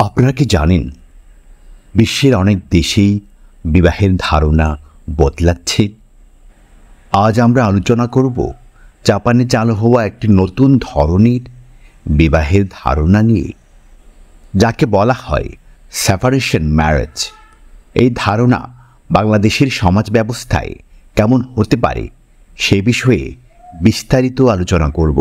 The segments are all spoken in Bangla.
আপনারা কি জানেন বিশ্বের অনেক দেশেই বিবাহের ধারণা বদলাচ্ছে? আজ আমরা আলোচনা করব জাপানে চালু হওয়া একটি নতুন ধরনের বিবাহের ধারণা নিয়ে, যাকে বলা হয় সেপারেশন ম্যারেজ। এই ধারণা বাংলাদেশের সমাজ ব্যবস্থায় কেমন হতে পারে সে বিষয়ে বিস্তারিত আলোচনা করব।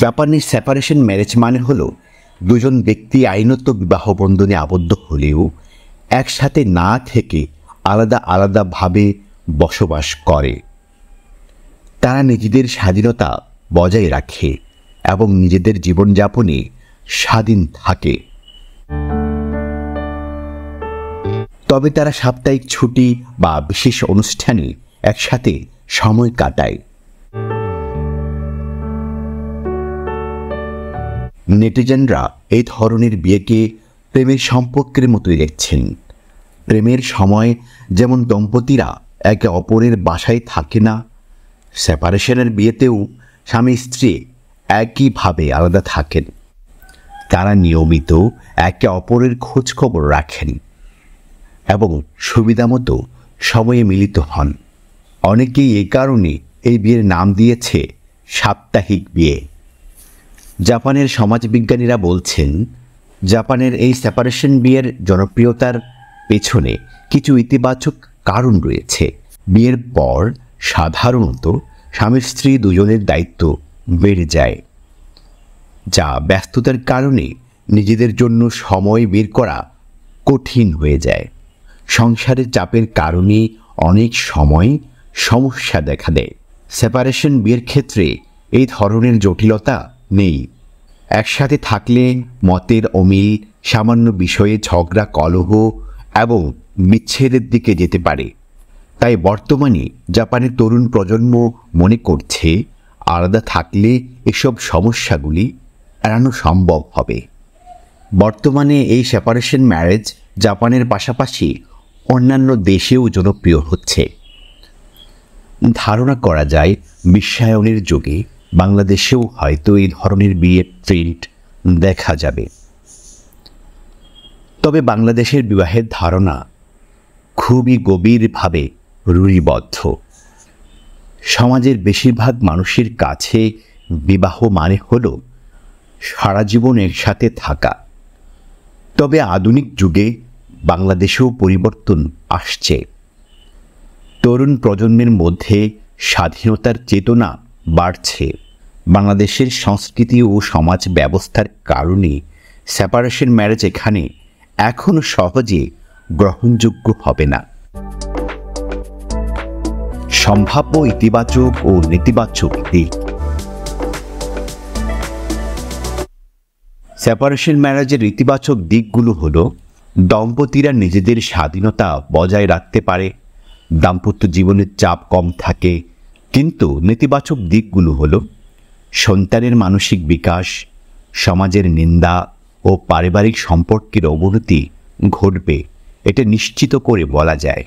জাপানের সেপারেশন ম্যারেজ মানে হলো দুজন ব্যক্তি আইনত বিবাহ বন্ধনে আবদ্ধ হলেও একসাথে না থেকে আলাদা আলাদাভাবে বসবাস করে। তারা নিজেদের স্বাধীনতা বজায় রাখে এবং নিজেদের জীবনযাপনে স্বাধীন থাকে। তবে তারা সাপ্তাহিক ছুটি বা বিশেষ অনুষ্ঠানে একসাথে সময় কাটায়। নেটিজেনরা এই ধরনের বিয়েকে প্রেমের সম্পর্কের মতোই দেখছেন। প্রেমের সময় যেমন দম্পতিরা একে অপরের বাসায় থাকে না, সেপারেশনের বিয়েতেও স্বামী স্ত্রী একইভাবে আলাদা থাকেন। তারা নিয়মিত একে অপরের খোঁজখবর রাখেন এবং সুবিধামতো সময়ে মিলিত হন। অনেকেই এই কারণে এই বিয়ের নাম দিয়েছে সাপ্তাহিক বিয়ে। জাপানের সমাজবিজ্ঞানীরা বলছেন, জাপানের এই সেপারেশন বিয়ের জনপ্রিয়তার পেছনে কিছু ইতিবাচক কারণ রয়েছে। বিয়ের পর সাধারণত স্বামী স্ত্রী দুজনের দায়িত্ব বেড়ে যায়, যা ব্যস্ততার কারণে নিজেদের জন্য সময় বের করা কঠিন হয়ে যায়। সংসারের চাপের কারণে অনেক সময় সমস্যা দেখা দেয়। সেপারেশন বিয়ের ক্ষেত্রে এই ধরনের জটিলতা নেই। একসাথে থাকলে মতের অমিল, সামান্য বিষয়ে ঝগড়া, কলহ এবং বিচ্ছেদের দিকে যেতে পারে। তাই বর্তমানে জাপানের তরুণ প্রজন্ম মনে করছে আলাদা থাকলে এসব সমস্যাগুলি এড়ানো সম্ভব হবে। বর্তমানে এই সেপারেশন ম্যারেজ জাপানের পাশাপাশি অন্যান্য দেশেও জনপ্রিয় হচ্ছে। ধারণা করা যায় বিশ্বায়নের যুগে বাংলাদেশেও হয়তো এই ধরনের বিয়ের ট্রেন্ড দেখা যাবে। তবে বাংলাদেশের বিবাহের ধারণা খুবই গভীরভাবে রূঢ়িবদ্ধ। সমাজের বেশিরভাগ মানুষের কাছে বিবাহ মানে হলো সারা জীবন একসাথে থাকা। তবে আধুনিক যুগে বাংলাদেশেও পরিবর্তন আসছে। তরুণ প্রজন্মের মধ্যে স্বাধীনতার চেতনা বাড়ছে। বাংলাদেশের সংস্কৃতি ও সমাজ ব্যবস্থার কারণে সেপারেশন ম্যারেজ এখানে এখনো সহজে গ্রহণযোগ্য হবে না। সম্ভাব্য ইতিবাচক ও নেতিবাচক দিক। সেপারেশন ম্যারেজের ইতিবাচক দিকগুলো হলো, দম্পতিরা নিজেদের স্বাধীনতা বজায় রাখতে পারে, দাম্পত্য জীবনের চাপ কম থাকে। কিন্তু নেতিবাচক দিকগুলো হলো, সন্তানের মানসিক বিকাশ, সমাজের নিন্দা ও পারিবারিক সম্পর্কের অবনতি ঘটবে, এটা নিশ্চিত করে বলা যায়।